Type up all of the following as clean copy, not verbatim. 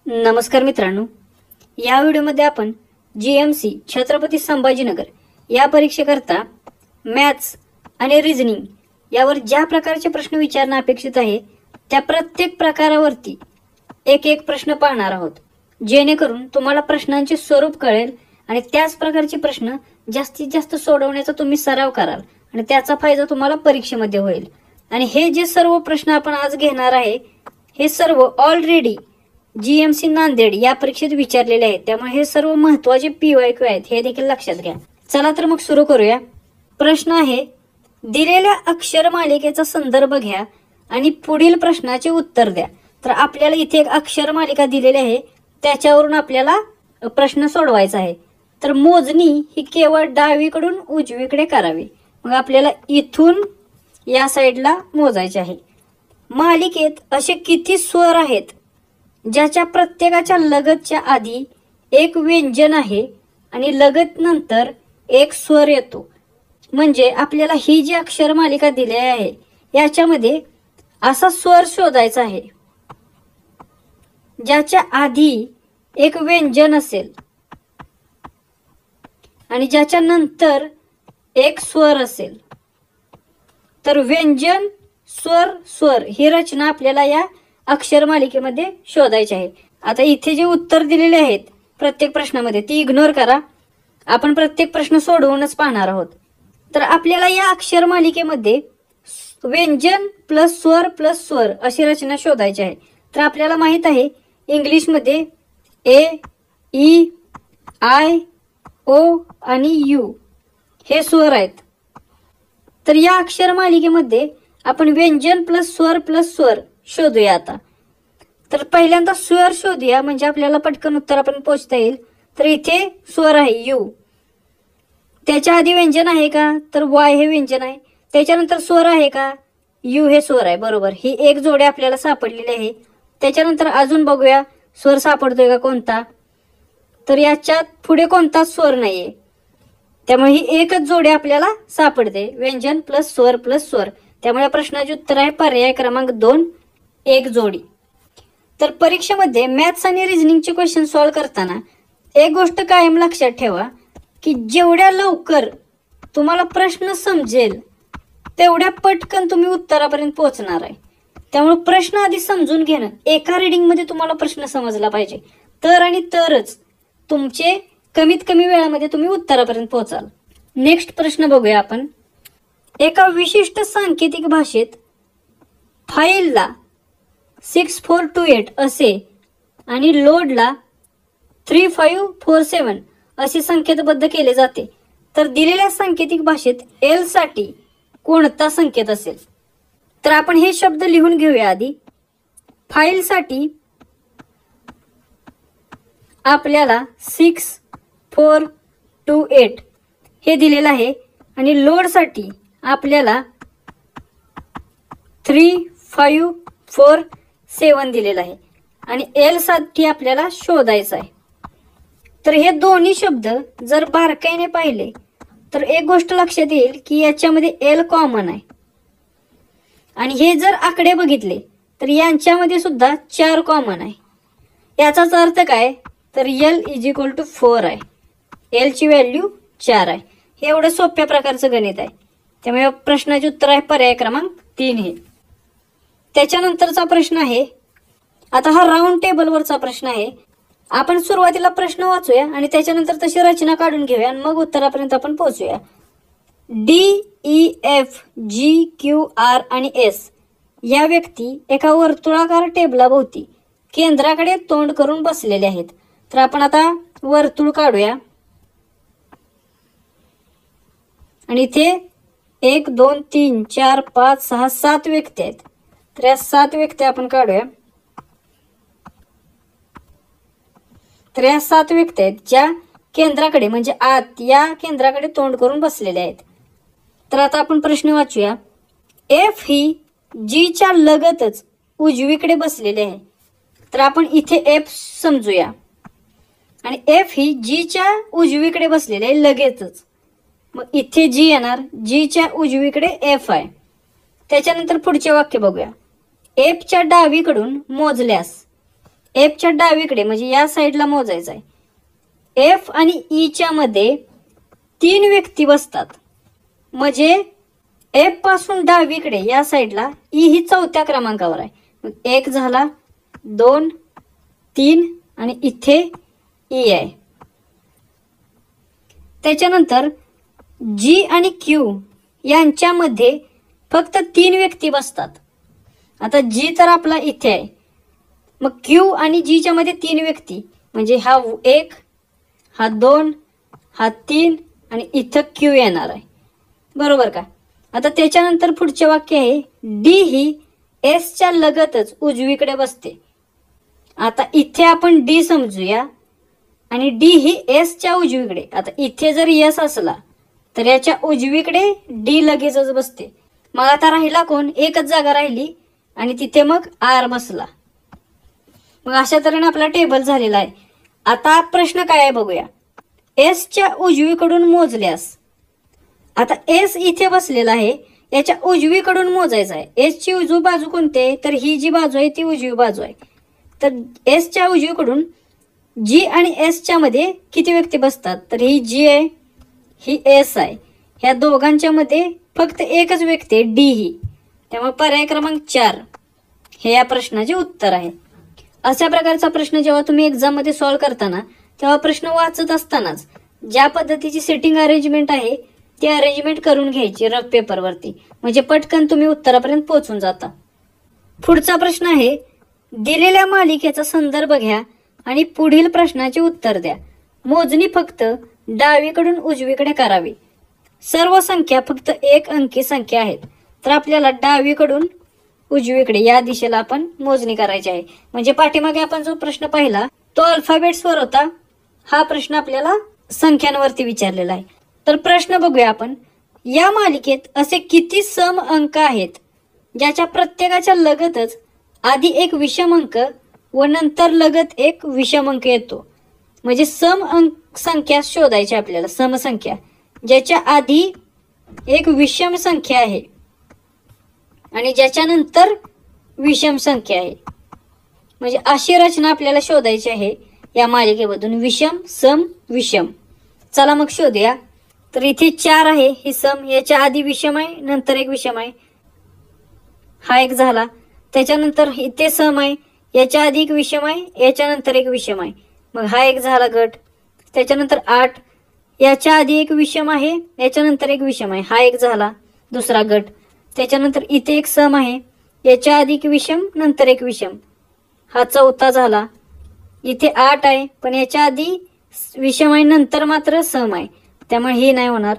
नमस्कार मित्रांनो, या व्हिडिओमध्ये आपण जीएमसी छत्रपती संभाजीनगर या परीक्षेकरता मॅथ्स आणि रिझनिंग यावर ज्या प्रकारचे प्रश्न विचारणं अपेक्षित आहे त्या प्रत्येक प्रकारावरती एक एक प्रश्न पाहणार आहोत, जेणेकरून तुम्हाला प्रश्नांचे स्वरूप कळेल आणि त्याच प्रकारचे प्रश्न जास्तीत जास्त सोडवण्याचा तुम्ही सराव कराल आणि त्याचा फायदा तुम्हाला परीक्षेमध्ये होईल। आणि हे जे सर्व प्रश्न आपण आज घेणार आहे हे सर्व ऑलरेडी जीएमसी नांदेड या परीक्षेत विचारलेले आहेत, त्यामुळे हे सर्व महत्त्वाचे PYQ आहेत, हे देखील लक्षात घ्या। चला तर मग सुरू करूया। प्रश्न आहे, दिलेल्या अक्षर मालिकेचा संदर्भ घ्या आणि पुढील प्रश्नाचे उत्तर द्या। तर आपल्याला इथे एक अक्षर मालिका दिलेली आहे, त्याच्यावरून आपल्याला प्रश्न सोडवायचा आहे। तर मोजणी ही केवळ डावीकडून उजवीकडे करावी। मग आपल्याला इथून या साईडला मोजायचे आहे। मालिकेत असे किती स्वर आहेत ज्याच्या प्रत्येकाच्या लगतच्या आधी एक व्यंजन आहे आणि लगत नंतर एक स्वर येतो। म्हणजे आपल्याला ही जी अक्षर मालिका दिली आहे याच्यामध्ये असा स्वर शोधायचा आहे ज्याच्या आधी एक व्यंजन असेल आणि ज्याच्या नंतर एक स्वर असेल। तर व्यंजन स्वर स्वर ही रचना आपल्याला या अक्षर मालिकेमध्ये शोधायचे आहे। आता इथे जे उत्तर दिलेले आहेत प्रत्येक प्रश्नामध्ये ती इग्नोर करा, आपण प्रत्येक प्रश्न सोडवूनच पाहणार आहोत। तर आपल्याला या अक्षर मालिकेमध्ये व्यंजन प्लस स्वर अशी रचना शोधायची आहे। तर आपल्याला माहित आहे इंग्लिशमध्ये ए, ई, आय, ओ आणि यू हे स्वर आहेत। तर या अक्षर मालिकेमध्ये आपण व्यंजन प्लस स्वर शोधूया। आता तर पहिल्यांदा स्वर शोधूया, म्हणजे आपल्याला पटकन उत्तरापर्यंत पोहोचता येईल। तर इथे स्वर आहे यू, त्याच्या आधी व्यंजन आहे का? तर वाय हे व्यंजन आहे। त्याच्यानंतर स्वर आहे का? यू हे स्वर आहे, बरोबर। ही एक जोडी आपल्याला सापडलेली आहे। त्याच्यानंतर अजून बघूया स्वर सापडतोय का कोणता, तर याच्यात पुढे कोणताच स्वर नाहीये, त्यामुळे ही एकच जोडी आपल्याला सापडते, व्यंजन प्लस स्वर। त्यामुळे प्रश्नाचे उत्तर आहे पर्याय क्रमांक 2, एक जोडी। तर परीक्षेमध्ये मॅथ्स आणि रिझनिंगचे क्वेश्चन सॉल्व्ह करताना एक गोष्ट कायम लक्षात ठेवा की जेवढ्या लवकर तुम्हाला प्रश्न समजेल तेवढ्या पटकन तुम्ही उत्तरापर्यंत पोहोचणार आहे। त्यामुळे प्रश्न आधी समजून घेणं, एका रीडिंग मध्ये तुम्हाला प्रश्न समजला पाहिजे, तर आणि तरच तुमचे कमीत कमी वेळामध्ये तुम्ही उत्तरापर्यंत पोहोचाल। नेक्स्ट प्रश्न बघूया आपण। एका विशिष्ट सांकेतिक भाषेत फाईलला 6428 असे आणि लोडला 3547 असे संकेतबद्ध केले जाते। तर दिलेल्या सांकेतिक भाषेत एल साठी कोणता संकेत असेल? तर आपण हे शब्द लिहून घेऊया आधी। फाईल साठी आपल्याला 6428 हे दिलेलं आहे आणि लोड साठी आपल्याला 3547 दिलेला आहे आणि एल साठी आपल्याला शोधायचं आहे। तर हे दोन्ही शब्द जर बारकाईने पाहिले तर एक गोष्ट लक्षात येईल की याच्यामध्ये एल कॉमन आहे आणि हे जर आकडे बघितले तर यांच्यामध्ये सुद्धा 4 कॉमन आहे। याचाच अर्थ काय? तर एल = 4 आहे, एल ची व्हॅल्यू 4 आहे। हे एवढं सोप्या प्रकारचं गणित आहे, त्यामुळे प्रश्नाचे उत्तर आहे पर्याय क्रमांक 3 हे। त्याच्यानंतरचा प्रश्न आहे, आता हा राऊंड टेबलवरचा प्रश्न आहे। आपण सुरुवातीला प्रश्न वाचूया आणि त्याच्यानंतर तशी रचना काढून घेऊया आणि मग उत्तरापर्यंत आपण पोहोचूया। DEFGQR आणि S या व्यक्ती एका वर्तुळाकार टेबलाभोवती केंद्राकडे तोंड करून बसलेले आहेत। तर आपण आता वर्तुळ काढूया आणि इथे 1 2 3 4 5 6 7 व्यक्ती आहेत। तर या 7 व्यक्ती आपण काढूया। तर या 7 व्यक्ती आहेत ज्या केंद्राकडे म्हणजे आत या केंद्राकडे तोंड करून बसलेले आहेत। तर आता आपण प्रश्न वाचूया। एफ ही जी च्या लगतच उजवीकडे बसलेले आहे। तर आपण इथे एफ समजूया आणि एफ ही जी च्या उजवीकडे बसलेले आहे लगेचच, मग इथे जी येणार, जी च्या उजवीकडे एफ आहे। त्याच्यानंतर पुढचे वाक्य बघूया। एफ च्या डावीकडून मोजल्यास एफच्या डावीकडे म्हणजे या साईडला मोजायचं आहे। एफ आणि ईच्या मध्ये 3 व्यक्ती बसतात, म्हणजे एफ पासून डावीकडे या साईडला ई ही 4थ्या क्रमांकावर आहे। मग 1 झाला, 2, 3 आणि इथे ई आहे। त्याच्यानंतर जी आणि क्यू यांच्यामध्ये फक्त 3 व्यक्ती बसतात। आता जी तर आपला इथे आहे, मग क्यू आणि जीच्या मध्ये 3 व्यक्ती म्हणजे हा 1, हा 2, हा 3 आणि इथं क्यू येणार आहे, बरोबर का? आता त्याच्यानंतर पुढचे वाक्य आहे डी ही एसच्या लगतच उजवीकडे बसते। आता इथे आपण डी समजूया आणि डी ही एसच्या उजवीकडे। आता इथे जर एस असला तर याच्या उजवीकडे डी लगेचच बसते। मग आता राहिला कोण? एकच जागा राहिली आणि तिथे मग आर बसला। मग अशा तऱ्हेने आपला टेबल झालेला आहे। आता प्रश्न काय आहे बघूया। एसच्या उजवीकडून मोजल्यास, आता एस इथे बसलेला आहे, याच्या उजवीकडून मोजायचं आहे। एसची उजवी बाजू कोणती आहे? तर ही जी बाजू आहे ती उजवी बाजू आहे। तर एसच्या उजवीकडून जी आणि एसच्या मध्ये किती व्यक्ती बसतात? तर ही जी आहे, ही एस आहे, ह्या दोघांच्या मध्ये फक्त एकच व्यक्ती आहे, डी ही। त्यामुळे पर्याय क्रमांक 4 हे या प्रश्नाचे उत्तर आहे। अशा प्रकारचा प्रश्न जेव्हा तुम्ही एक्झाम मध्ये सॉल्व्ह करताना तेव्हा प्रश्न वाचत असतानाच ज्या पद्धतीची सिटिंग अरेंजमेंट आहे ती अरेंजमेंट करून घ्यायची रफ पेपरवरती, म्हणजे पटकन तुम्ही उत्तरापर्यंत पोहोचून जाता। पुढचा प्रश्न आहे दिलेल्या मालिकेचा संदर्भ घ्या आणि पुढील प्रश्नाचे उत्तर द्या। मोजणी फक्त डावीकडून उजवीकडे करावी। सर्व संख्या फक्त 1 अंकी संख्या आहेत, तर आपल्याला डावीकडून उजवीकडे या दिशेला आपण मोजणी करायची आहे। म्हणजे पाठीमागे आपण जो प्रश्न पाहिला तो अल्फाबेट्सवर होता, हा प्रश्न आपल्याला संख्यांवरती विचारलेला आहे। तर प्रश्न बघूया आपण। या मालिकेत असे किती सम अंक आहेत ज्याच्या प्रत्येकाच्या लगतच आधी एक विषम अंक व नंतर लगत एक विषम अंक येतो? म्हणजे सम अंक संख्या शोधायची आपल्याला, समसंख्या ज्याच्या आधी एक विषम संख्या आहे आणि ज्याच्या नंतर विषम संख्या आहे, म्हणजे अशी रचना आपल्याला शोधायची आहे या मालिकेमधून, विषम सम विषम। चला मग शोधूया। तर इथे 4 आहे, ही सम, याच्या आधी विषम आहे, नंतर एक विषम आहे, हा एक झाला। त्याच्यानंतर इथे सम आहे, याच्या आधी एक विषम आहे, याच्यानंतर एक विषम आहे, मग हा एक झाला गट। त्याच्यानंतर 8, याच्या आधी एक विषम आहे, याच्यानंतर एक विषम आहे, हा एक झाला दुसरा गट। त्याच्यानंतर इथे एक सम आहे, याच्या आधी एक विषम, नंतर एक विषम, हा चौथा झाला। इथे 8 आहे, पण याच्या आधी विषम आहे, नंतर मात्र सम आहे, त्यामुळे हे नाही होणार।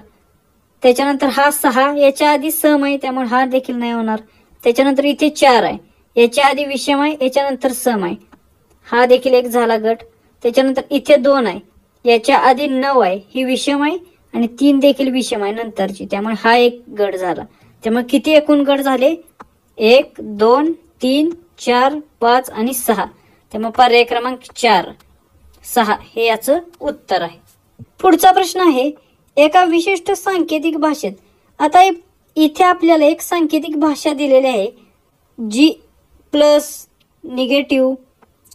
त्याच्यानंतर हा 6, याच्या आधी सम आहे, त्यामुळे हा देखील नाही होणार। त्याच्यानंतर इथे 4 आहे, याच्या आधी विषम आहे, याच्यानंतर सम आहे, हा देखील एक झाला गट। त्याच्यानंतर इथे 2 आहे, याच्या आधी 9 आहे, ही विषम आहे आणि 3 देखील विषम आहे नंतरची, त्यामुळे हा एक गट झाला। त्यामुळे किती एकूण गट झाले? 1, 2, 3, 4, 5 आणि 6। त्यामुळे पर्याय क्रमांक 4, 6 हे याचं उत्तर आहे। पुढचा प्रश्न आहे एका विशिष्ट सांकेतिक भाषेत, आता इथे आपल्याला एक सांकेतिक भाषा दिलेली आहे जी प्लस, निगेटिव्ह,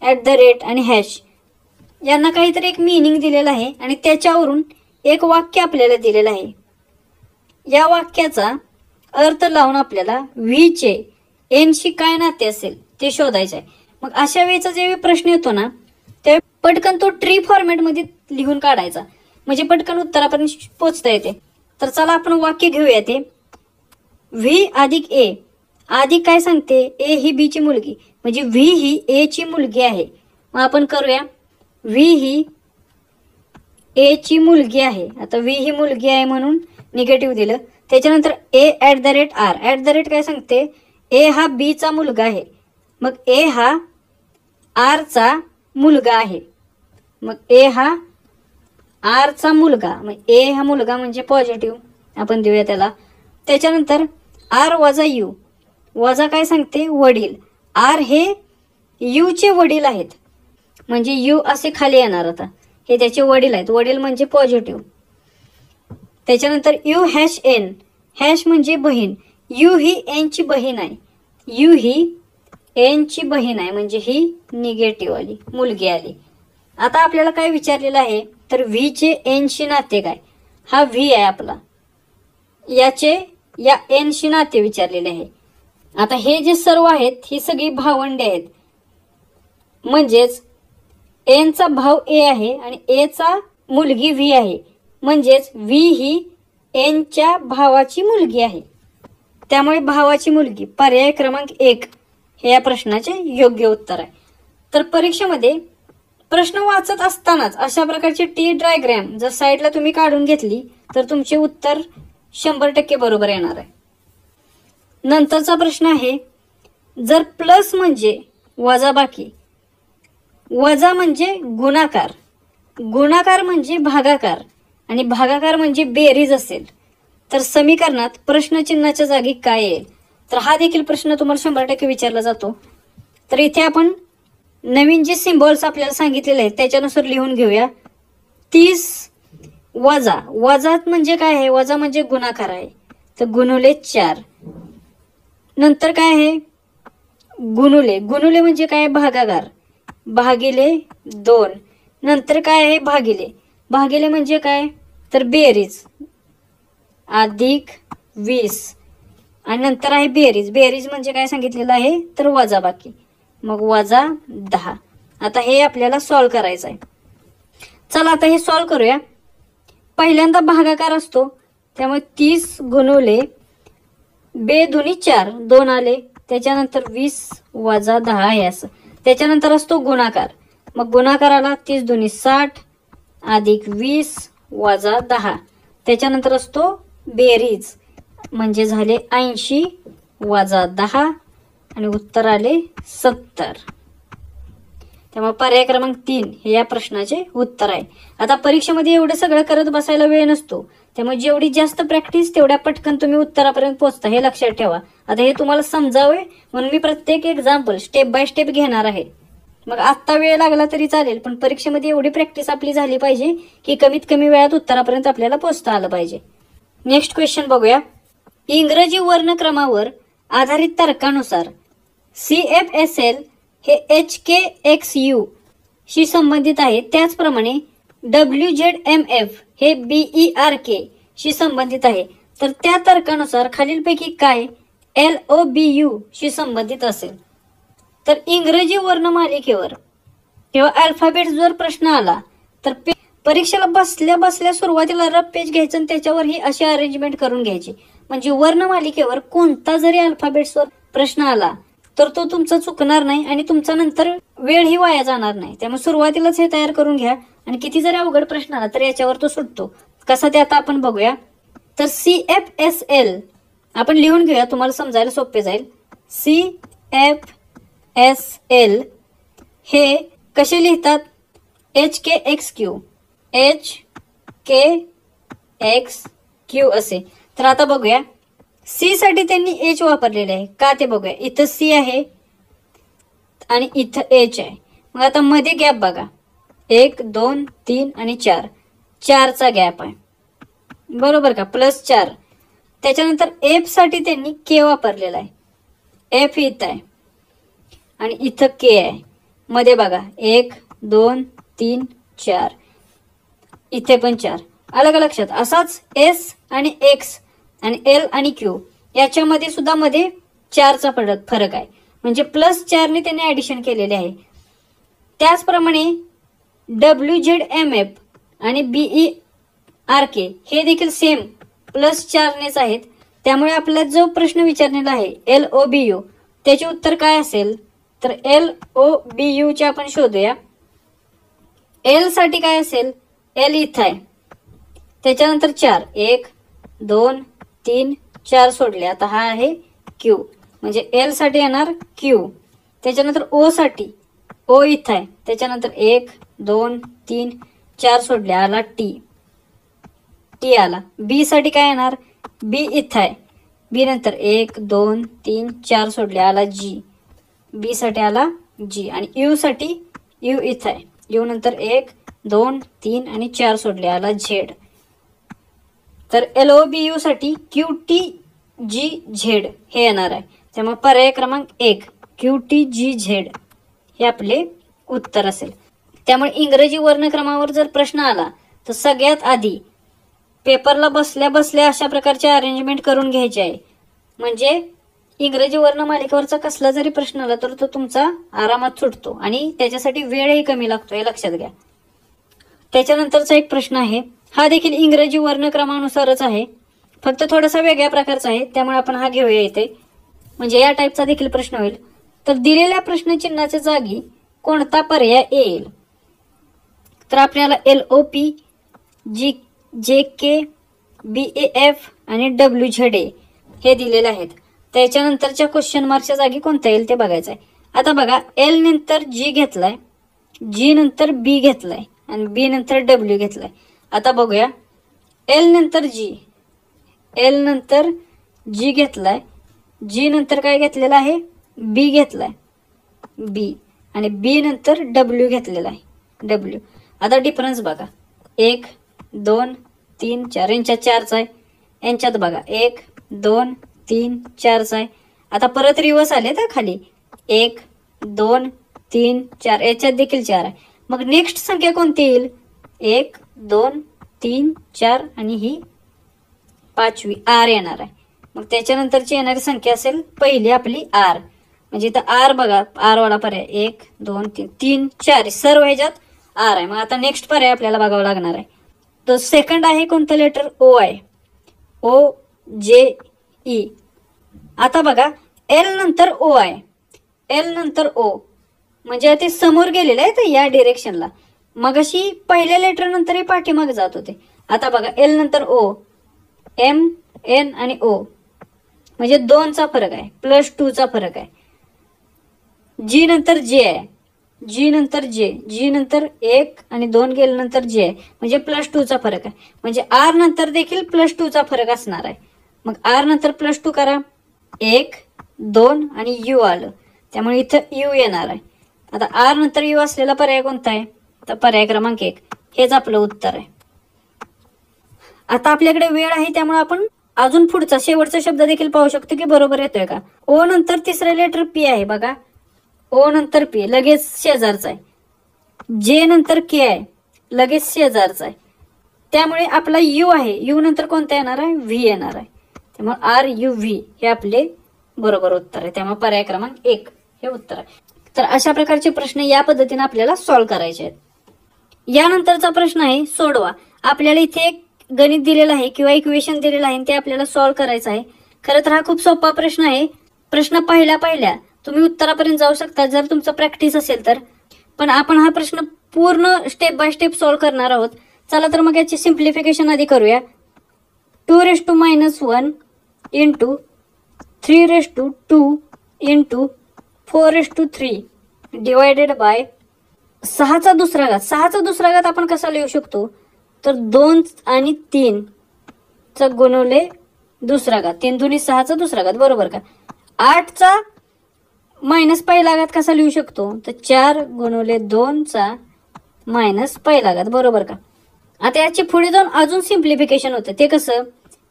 @ आणि हॅश यांना काहीतरी एक मीनिंग दिलेला आहे आणि त्याच्यावरून एक वाक्य आपल्याला दिलेलं आहे। या वाक्याचा अर्थ लावून आपल्याला व्ही चे एनशी काय नाते असेल ते शोधायचं आहे। मग अशा वेळेचा जेव्हा प्रश्न येतो ना तेव्हा पटकन तो ट्री फॉर्मॅट मध्ये लिहून काढायचा, म्हणजे पटकन उत्तरापर्यंत पोहोचता येते। तर चला आपण वाक्य घेऊया ते। व्ही अधिक ए, आधी काय सांगते? ए ही बी ची मुलगी, म्हणजे व्ही ही ए ची मुलगी आहे। मग आपण करूया, व्ही ही ए ची मुलगी आहे। आता व्ही ही मुलगी आहे म्हणून निगेटिव्ह दिलं। त्याच्यानंतर ए @ @ काय सांगते? ए हा बी चा मुलगा आहे, मग ए हा आर चा मुलगा आहे, मग ए हा आर चा मुलगा, मग ए हा मुलगा म्हणजे पॉझिटिव्ह आपण देऊया त्याला। त्याच्यानंतर आर वजा यू, वजा काय सांगते? वडील, आर हे यू चे वडील आहेत, म्हणजे यू असे खाली येणार, आता हे त्याचे वडील आहेत, वडील म्हणजे पॉझिटिव्ह। त्याच्यानंतर यू हॅश एन, हॅश म्हणजे बहीण, यू ही एन ची बहीण आहे, यू ही एन ची बहीण आहे म्हणजे ही निगेटिव्ह आली, मुलगी आली. आता आपल्याला काय विचारलेलं आहे, तर व्ही चे एन शी नाते काय. हा व्ही आहे आपला, याचे या एन शी नाते विचारलेले आहे. आता हे जे सर्व आहेत ही सगळी भावंडे आहेत, म्हणजेच एन चा भाव ए आहे आणि ए चा मुलगी व्ही आहे, म्हणजेच व्ही ही एन च्या भावाची मुलगी आहे. त्यामुळे भावाची मुलगी पर्याय क्रमांक 1 हे या प्रश्नाचे योग्य उत्तर आहे. तर परीक्षेमध्ये प्रश्न वाचत असतानाच अशा प्रकारची टी डायग्राम जर साईडला तुम्ही काढून घेतली तर तुमचे उत्तर 100% बरोबर येणार आहे. नंतरचा प्रश्न आहे, जर प्लस म्हणजे वजाबाकी, वजा म्हणजे गुणाकार, गुणाकार म्हणजे भागाकार आणि भागाकार म्हणजे बेरीज असेल तर समीकरणात प्रश्नचिन्हाच्या जागी काय येईल. तर हा देखील प्रश्न तुम्हाला 100% विचारला जातो. तर इथे आपण नवीन जे सिम्बॉल्स आपल्याला सांगितलेले आहेत त्याच्यानुसार लिहून घेऊया. 30 वजा, वजात म्हणजे काय आहे, वजा म्हणजे गुणाकार आहे, तर गुणुले 4. नंतर काय आहे, गुणुले, गुणुले म्हणजे काय, भागाकार, भागिले 2. नंतर काय आहे, भागिले, भागिले म्हणजे काय, तर बेरीज, अधिक 20. आणि नंतर आहे बेरीज, बेरीज म्हणजे काय सांगितलेलं आहे, तर वजाबाकी, मग वजा 10. आता हे आपल्याला सॉल्व करायचं आहे. चला आता हे सॉल्व करूया. पहिल्यांदा भागाकार असतो, त्यामुळे 30 गुणुले बे दुनी 4, 2 आले, त्याच्यानंतर 20 वजा 10 हे असं. त्याच्यानंतर असतो गुणाकार, मग गुणाकाराला 30 दुनी 60 अधिक 20 वजा 10. त्याच्यानंतर असतो बेरीज म्हणजे झाले 80 वजा 10 आणि उत्तर आले 70. त्यामुळे पर्याय क्रमांक 3 हे या प्रश्नाचे उत्तर आहे. आता परीक्षेमध्ये एवढं सगळं करत बसायला वेळ नसतो, त्यामुळे जेवढी जास्त प्रॅक्टिस तेवढ्या पटकन तुम्ही उत्तरापर्यंत पोहोचता, हे लक्षात ठेवा. आता हे तुम्हाला समजावे म्हणून मी प्रत्येक एक्झाम्पल स्टेप बाय स्टेप घेणार आहे. मग आत्ता वेळ लागला तरी चालेल, पण परीक्षेमध्ये एवढी प्रॅक्टिस आपली झाली पाहिजे की कमीत कमी वेळात उत्तरापर्यंत आपल्याला पोहोचता आलं पाहिजे. नेक्स्ट क्वेश्चन बघूया. इंग्रजी वर्णक्रमावर आधारित तर्कानुसार CFSL हे HKXU शी संबंधित आहे, त्याचप्रमाणे WZMF हे BERK शी संबंधित आहे. तर त्या तर्कानुसार खालीलपैकी काय LOBU शी संबंधित असेल. तर इंग्रजी वर्णमालिकेवर किंवा अल्फाबेट जर प्रश्न आला तर परीक्षेला बसल्या बसल्या सुरुवातीला रफ पेज घ्यायचं आणि त्याच्यावर ही अशी अरेंजमेंट करून घ्यायची, म्हणजे वर्णमालिकेवर कोणता जरी अल्फाबेट्सवर प्रश्न आला तर तो तुमचा चुकणार नाही आणि तुमचा नंतर वेळही वाया जाणार नाही. त्यामुळे सुरुवातीलाच हे तयार करून घ्या आणि किती जरी अवघड प्रश्न आला तर याच्यावर तो सुटतो. कसा ते आता आपण बघूया. तर CFSL आपण लिहून घेऊया, तुम्हाला समजायला सोपे जाईल. CFSL हे कसे लिहितात, HKXQ, HKXQ असे. तर आता बघूया, सी साठी त्यांनी H वापरलेले आहे का ते बघूया. इथं C आहे आणि इथं H आहे. मग आता मध्ये गॅप बघा, 1 2 3 आणि 4, 4चा गॅप आहे बरोबर का, +4. त्याच्यानंतर F साठी त्यांनी K वापरलेला आहे, F इथं आहे आणि इथं K आहे. मध्ये बघा 1 2 3 4, इथे पण 4. अलग लक्षात. असाच S आणि X आणि L आणि Q याच्यामध्ये सुद्धा मध्ये 4चा फरक आहे, म्हणजे +4 ने त्यांनी ऍडिशन केलेले आहे. त्याचप्रमाणे WZMF आणि BERK हे देखील सेम +4 नेच आहेत. त्यामुळे आपला जो प्रश्न विचारलेला आहे LOBU त्याचे उत्तर काय असेल, तर LOBU चे आपण शोधूया. L साठी काय असेल, L इथं आहे, त्याच्यानंतर 4 1 2 3 4 सोडले. आता हा आहे Q, म्हणजे L साठी येणार Q. त्याच्यानंतर O साठी O इथं आहे, त्याच्यानंतर 1 2 3 4 सोडले, आला T आला. B साठी काय येणार, B इथं आहे, B नंतर 1 2 3 4 सोडले, आला G. B साठी आला G. आणि U साठी U इथं आहे, U नंतर 1 2 3 आणि 4 सोडले, आला Z. तर LOBU साठी QTGZ हे येणार आहे. त्यामुळे पर्याय क्रमांक 1 QTGZ हे आपले उत्तर असेल. त्यामुळे इंग्रजी वर्णक्रमावर जर प्रश्न आला तर सगळ्यात आधी पेपरला बसल्या बसल्या अशा प्रकारचे अरेंजमेंट करून घ्यायचे आहे. म्हणजे इंग्रजी वर्णमालिकेवरचा कसला जरी प्रश्न आला तर तो तुमचा आरामात सुटतो आणि त्याच्यासाठी वेळही कमी लागतो, हे लक्षात घ्या. त्याच्यानंतरचा एक प्रश्न आहे, हा देखील इंग्रजी वर्णक्रमानुसारच आहे, फक्त थोडासा वेगळ्या प्रकारचा आहे, त्यामुळे आपण हा घेऊया इथे. म्हणजे या टाईपचा देखील प्रश्न होईल. तर दिलेल्या प्रश्नचिन्हाच्या जागी कोणता पर्याय येईल? तर आपल्याला LOP, JK, BAF आणि WZA हे दिलेले आहेत. त्याच्यानंतरच्या क्वेश्चन मार्कच्या जागी कोणता येईल ते बघायचं आहे. आता बघा, L नंतर G घेतलाय, G नंतर B घेतलाय आणि B नंतर W घेतलाय. आता बघूया, L नंतर G, L नंतर G घेतलाय, G नंतर काय घेतलेलं आहे, B घेतलाय, B आणि B नंतर W घेतलेला आहे, W. आता डिफरन्स बघा, 1 2 3 4 यांच्यात 4चा आहे, यांच्यात बघा 1 2 3 4चा आहे. आता परत रिवर्स आले तर खाली 1 2 3 4 याच्यात देखील 4 आहे. मग नेक्स्ट संख्या कोणती येईल? 1 2 3 4 आणि ही 5वी R येणार आहे. मग त्याच्यानंतरची येणारी संख्या असेल पहिली आपली R. म्हणजे इथं R बघा, R वाला पर्याय 1 2 3 3 4 सर्व ह्याच्यात R आहे. मग आता नेक्स्ट पर्याय आपल्याला बघावं लागणार आहे. तर सेकंड आहे कोणतं लेटर? O आहे, OJE. आता बघा, L नंतर O आहे, L नंतर O म्हणजे ते समोर गेलेलं आहे तर या डिरेक्शनला. मग अशी पहिल्या लेटर नंतर हे पाठीमागे जात होते. आता बघा, L नंतर O, M N आणि O म्हणजे 2चा फरक आहे, +2चा फरक आहे. G नंतर J आहे, G नंतर J, G नंतर 1 आणि 2 गेल्यानंतर J आहे म्हणजे +2चा फरक आहे. म्हणजे R नंतर देखील +2चा फरक असणार आहे. मग R नंतर +2 करा, 1 2 आणि U आलं, त्यामुळे इथं U येणार आहे. आता R नंतर U असलेला पर्याय कोणता आहे? तर पर्याय क्रमांक 1 हेच आपलं उत्तर आहे. आता आपल्याकडे वेळ आहे त्यामुळे आपण अजून पुढचा शेवटचा शब्द देखील पाहू शकतो की बरोबर येतोय का. O नंतर तिसरं लेटर P आहे बघा, O नंतर P लगेच शेजारचा आहे, J नंतर K आहे लगेच शेजारचा आहे. त्यामुळे आपला U आहे, U नंतर कोणता येणार आहे? V येणार आहे. त्यामुळे RUV हे आपले बरोबर उत्तर आहे. त्यामुळे पर्याय क्रमांक 1 हे उत्तर आहे. तर अशा प्रकारचे प्रश्न या पद्धतीने आपल्याला सॉल्व्ह करायचे आहेत. यानंतरचा प्रश्न आहे सोडवा. आपल्याला इथे एक गणित दिलेलं आहे किंवा इक्वेशन दिलेलं आहे ते आपल्याला सॉल्व्ह करायचं आहे. खरं तर हा खूप सोपा प्रश्न आहे. प्रश्न पहिल्या तुम्ही उत्तरापर्यंत जाऊ शकता जर तुमचं प्रॅक्टिस असेल तर. पण आपण हा प्रश्न पूर्ण स्टेप बाय स्टेप सॉल्व्ह करणार आहोत. चला तर मग याची सिम्प्लिफिकेशन आधी करूया. 2⁻1 इंटू 3⁻2 इंटू 4⁻3 डिवायडेड बाय 6चा दुसरा घात. 6चा दुसरा घात आपण कसा लिहू शकतो? तर 2 आणि 3 चा गुणवले दुसरा घात, 3 दुनी 6चा दुसरा घात, बरोबर का. 8चा मायनस पहिला घात कसा लिहू शकतो? तर 4 गुणवले 2चा मायनस पहिला घात, बरोबर का. आता याची पुढे जाऊन अजून सिम्प्लिफिकेशन होतं. ते कसं?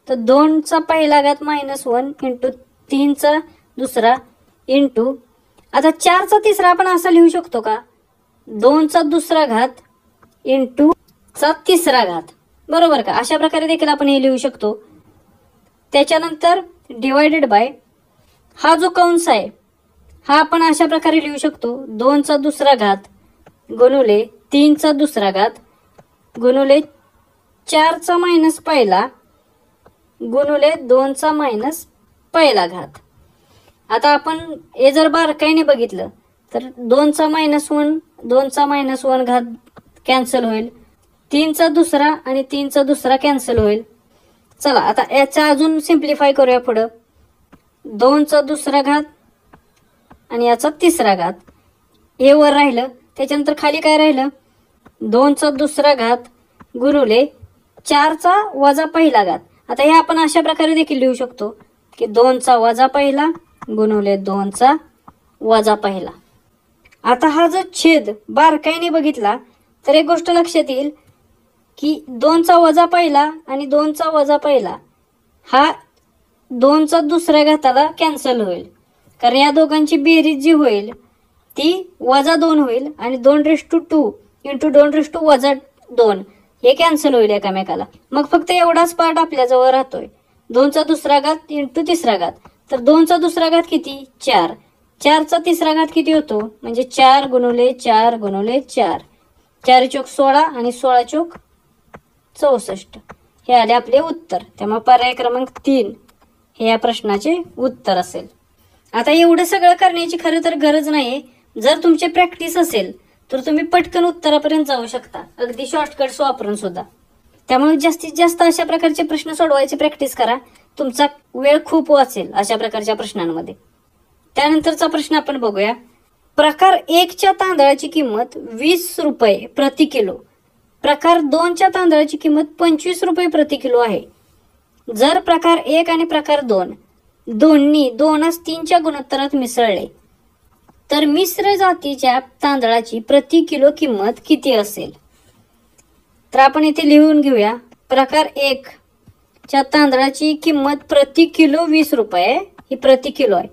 तर 2चा पहिला घात -1 इंटू 3चा दुसरा इंटू आता 4चा तिसरा आपण असा लिहू शकतो का? 2चा दुसरा घात इंटू चा तिसरा घात, बरोबर का. अशा प्रकारे देखील आपण हे लिहू शकतो. त्याच्यानंतर डिवायडेड बाय हा जो कंस आहे हा आपण अशा प्रकारे लिहू शकतो. 2चा दुसरा घात गुणुले 3चा दुसरा घात गुणुले 4चा मायनस पहिला गुणुले 2चा मायनस पहिला घात. आता आपण हे जर बारकाईने बघितलं तर 2चा मायनस 1 घात कॅन्सल होईल, 3चा दुसरा आणि 3चा दुसरा कॅन्सल होईल. चला आता याचा अजून सिम्प्लिफाय करूया पुढं. 2चा दुसरा घात आणि याचा तिसरा घात हे वर राहिलं. त्याच्यानंतर खाली काय राहिलं? 2चा दुसरा घात गुणुले 4चा वजा पहिला घात. आता हे आपण अशा प्रकारे देखील लिहू शकतो की 2चा वजा पहिला गुणुले 2चा वजा पहिला. आता हा जो छेद बारकाईने बघितला तर एक गोष्ट लक्षात येईल की 2चा वजा पहिला आणि 2चा वजा पहिला हा 2चा दुसऱ्या घाताला कॅन्सल होईल कारण या दोघांची बेरीज जी होईल ती -2 होईल आणि 2:2 इंटू 2:-2 हे कॅन्सल होईल एकामेकाला. मग फक्त एवढाच पार्ट आपल्याजवळ राहतोय, 2चा दुसरा घात इंटू तिसरा घात. तर 2चा दुसरा घात किती? 4. 4चा तिसरा घात किती होतो? म्हणजे 4 गुणुले 4 गुणुले 4. 4 चोक 16 आणि 16 चोक 64. हे आले आपले उत्तर. त्यामुळे पर्याय क्रमांक 3 हे या प्रश्नाचे उत्तर असेल. आता एवढं सगळं करण्याची खरं तर गरज नाही. जर तुमची प्रॅक्टिस असेल तर तुम्ही पटकन उत्तरापर्यंत जाऊ शकता, अगदी शॉर्टकट्स वापरून सुद्धा. त्यामुळे जास्तीत जास्त अशा प्रकारचे प्रश्न सोडवायची प्रॅक्टिस करा. तुमचा वेळ खूप वाचेल अशा प्रकारच्या प्रश्नांमध्ये. त्यानंतरचा प्रश्न आपण बघूया. प्रकार 1च्या तांदळाची किंमत 20 रुपये प्रति किलो, प्रकार 2च्या तांदळाची किंमत 25 रुपये प्रति किलो आहे. जर प्रकार 1 आणि प्रकार 2 दोन्ही 2:3च्या गुणोत्तरात मिसळले तर मिश्र जातीच्या तांदळाची प्रति किलो किंमत किती असेल? तर आपण इथे लिहून घेऊया. प्रकार 1च्या तांदळाची किंमत प्रति किलो 20 रुपये, ही प्रति किलो आहे.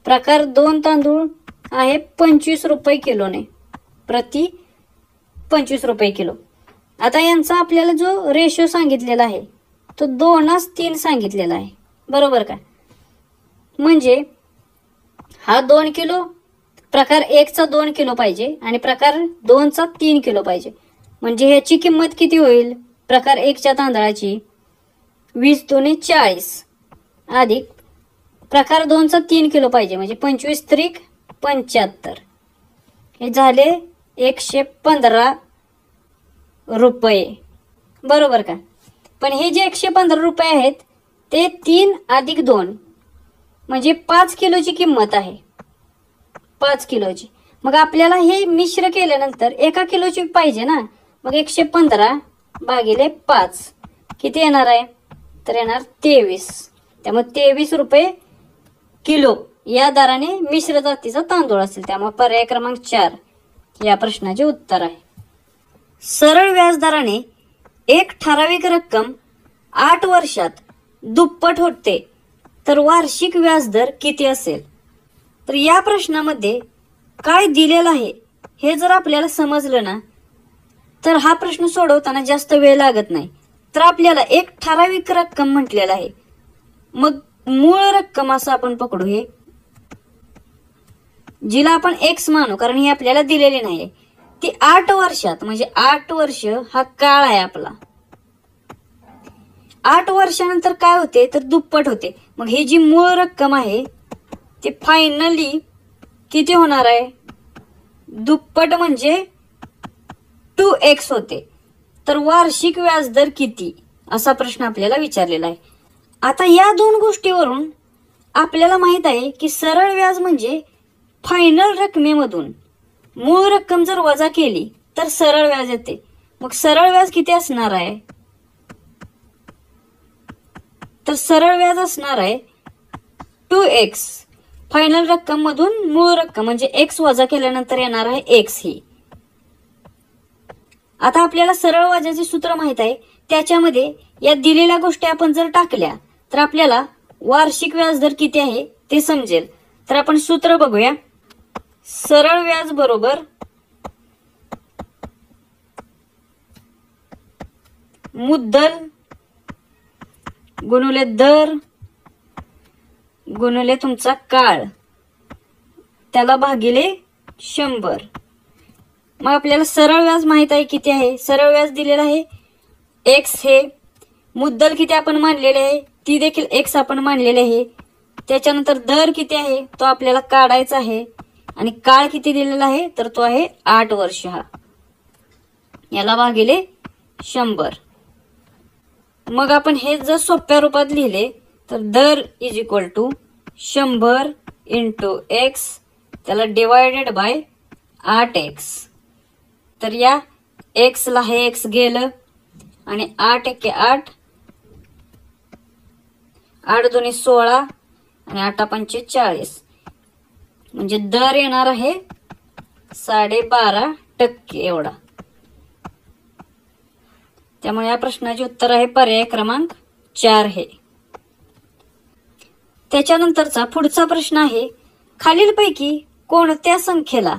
प्रकार 2 तांदूळ आहे 25 रुपये किलोने, प्रति 25 रुपये किलो. आता यांचा आपल्याला जो रेशो सांगितलेला आहे तो 2:3 सांगितलेला आहे, बरोबर का? म्हणजे हा 2 किलो, प्रकार 1चा 2 किलो पाहिजे आणि प्रकार 2चा 3 किलो पाहिजे. म्हणजे ह्याची किंमत किती होईल? प्रकार 1च्या तांदळाची 20 दुणे 40 अधिक प्रकार 2चा 3 किलो पाहिजे, म्हणजे 25 त्रिक 75. हे झाले 115 रुपये, बरोबर का? पण हे जे 115 रुपये आहेत ते 3 अधिक 2 म्हणजे 5 किलोची किंमत आहे, 5 किलोची. मग आपल्याला हे मिश्र केल्यानंतर 1 किलोची पाहिजे ना. मग 115 भागिले 5 किती येणार आहे? तर येणार 23. त्यामुळे 23 रुपये किलो या दराने मिश्र जातीचा तांदूळ असेल. त्यामुळे पर्याय क्रमांक 4 या प्रश्नाचे उत्तर आहे. सरळ व्याजदराने एक ठराविक रक्कम 8 वर्षात दुप्पट होते तर वार्षिक व्याजदर किती असेल? तर या प्रश्नामध्ये काय दिलेलं आहे हे जर आपल्याला समजलं ना तर हा प्रश्न सोडवताना जास्त वेळ लागत नाही. तर आपल्याला एक ठराविक रक्कम म्हटलेला आहे, मग मूळ रक्कम असं आपण पकडू, हे जिला आपण एक्स मानू कारण ही आपल्याला दिलेली नाहीये, ती 8 वर्षात, म्हणजे 8 वर्ष हा काळ आहे आपला. 8 वर्षानंतर काय होते तर दुप्पट होते. मग ही जी मूळ रक्कम आहे ती फायनली किती होणार आहे? दुप्पट म्हणजे 2x होते. तर वार्षिक व्याजदर किती असा प्रश्न आपल्याला विचारलेला आहे. आता या दोन गोष्टीवरून आपल्याला माहित आहे की सरळ व्याज म्हणजे फायनल रकमेमधून मूळ रक्कम जर वजा केली तर सरळ व्याज येते. मग सरळ व्याज किती असणार आहे? तर सरळ व्याज असणार आहे 2x. फायनल रक्कम मधून मूळ रक्कम म्हणजे x वजा केल्यानंतर येणार आहे x ही. आता आपल्याला सरळ व्याजाचे सूत्र माहित आहे, त्याच्यामध्ये या दिलेल्या गोष्टी आपण जर टाकल्या तर आपल्याला वार्षिक व्याजदर किती आहे ते समजेल. तर आपण सूत्र बघूया. सरळ व्याज बरोबर मुद्दल गुणुले दर गुणुले तुमचा काळ त्याला भागिले 100. मग आपल्याला सरळ व्याज माहित आहे किती आहे. सरळ व्याज दिलेला आहे x. हे मुद्दल किती आपण मानलेले आहे ती देखील x आपण मानलेले आहे. त्याच्यानंतर दर किती आहे तो आपल्याला काढायचा आहे आणि काळ किती दिलेला आहे तर तो आहे 8 वर्ष. हा याला भागिले 100. मग आपण हे जर सोप्या रूपात लिहिले तर दर is equal to 100 into x त्याला डिवायडेड बाय 8x. तर या x ला हे x गेलं आणि 8 एके 8, 8 दुणे 16 आणि 8 पंचे 40 म्हणजे दर येणार आहे 12.5% एवढा. त्यामुळे या प्रश्नाचे उत्तर आहे पर्याय क्रमांक 4 हे. त्याच्यानंतरचा पुढचा प्रश्न आहे खालीलपैकी कोणत्या संख्येला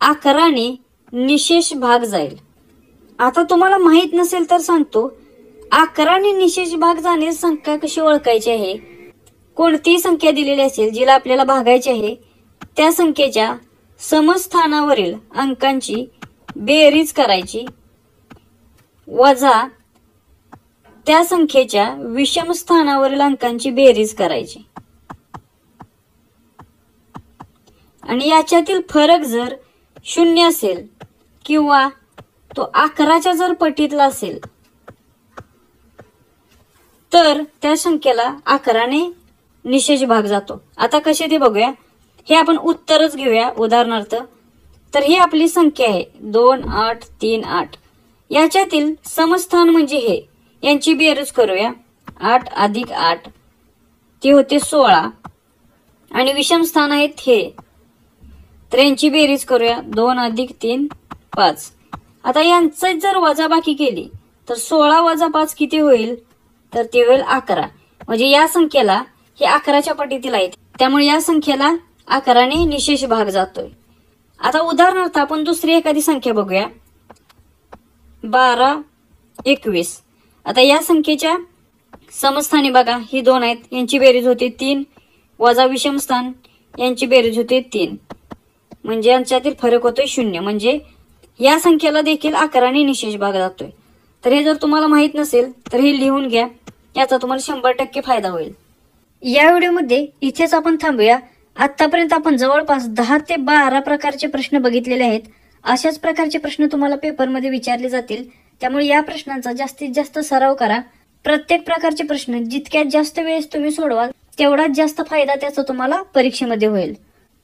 11ने निशेष भाग जाईल? आता तुम्हाला माहित नसेल तर सांगतो, 11ने निशेष भाग जाणे संख्या कशी ओळखायची आहे? कोणतीही संख्या दिलेली असेल जिला आपल्याला भागायची आहे, त्या संख्येच्या समस्थानावरील अंकांची बेरीज करायची वजा त्या संख्येच्या विषम स्थानावरील अंकांची बेरीज करायची आणि याच्यातील फरक जर 0 असेल किंवा तो 11च्या जर पटीतला असेल तर त्या संख्येला 11ने निशेष भाग जातो. आता कसे ते बघूया. हे आपण उत्तरच घेऊया. उदाहरणार्थ, तर ही आपली संख्या आहे 2 8 3 8. याच्यातील समस्थान म्हणजे हे, यांची बेरीज करूया. 8 अधिक 8 ते होते 16 आणि विषम स्थान आहेत हे, तर यांची बेरीज करूया. 2 अधिक 3 5. आता यांचं जर वजाबाकी केली तर 16 वजा 5 किती होईल? तर ते होईल 11. म्हणजे या संख्येला हे 11च्या पटीतील आहेत, त्यामुळे या संख्येला 11ने निशेष भाग जातोय. आता उदाहरणार्थ आपण दुसरी एखादी संख्या बघूया. 12 21. आता या संख्येच्या समस्थानी बघा, ही 2 आहेत, यांची बेरीज होते 3 वजा विषम स्थान, यांची बेरीज होते 3, म्हणजे यांच्यातील फरक होतोय 0. म्हणजे या संख्येला देखील 11ने निशेष भाग जातोय. तर हे जर तुम्हाला माहित नसेल तर हे लिहून घ्या, याचा तुम्हाला 100% फायदा होईल. या व्हिडिओमध्ये इथेच आपण थांबूया. आतापर्यंत आपण जवळपास 10 ते 12 प्रकारचे प्रश्न बघितलेले आहेत. अशाच प्रकारचे प्रश्न तुम्हाला पेपरमध्ये विचारले जातील, त्यामुळे या प्रश्नांचा जास्तीत जास्त सराव करा. प्रत्येक प्रकारचे प्रश्न जितक्यात जास्त वेळेस तुम्ही सोडवाल तेवढाच जास्त फायदा त्याचा तुम्हाला परीक्षेमध्ये होईल.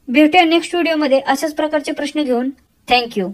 भेटूया नेक्स्ट व्हिडिओमध्ये अशाच प्रकारचे प्रश्न घेऊन. थँक्यू.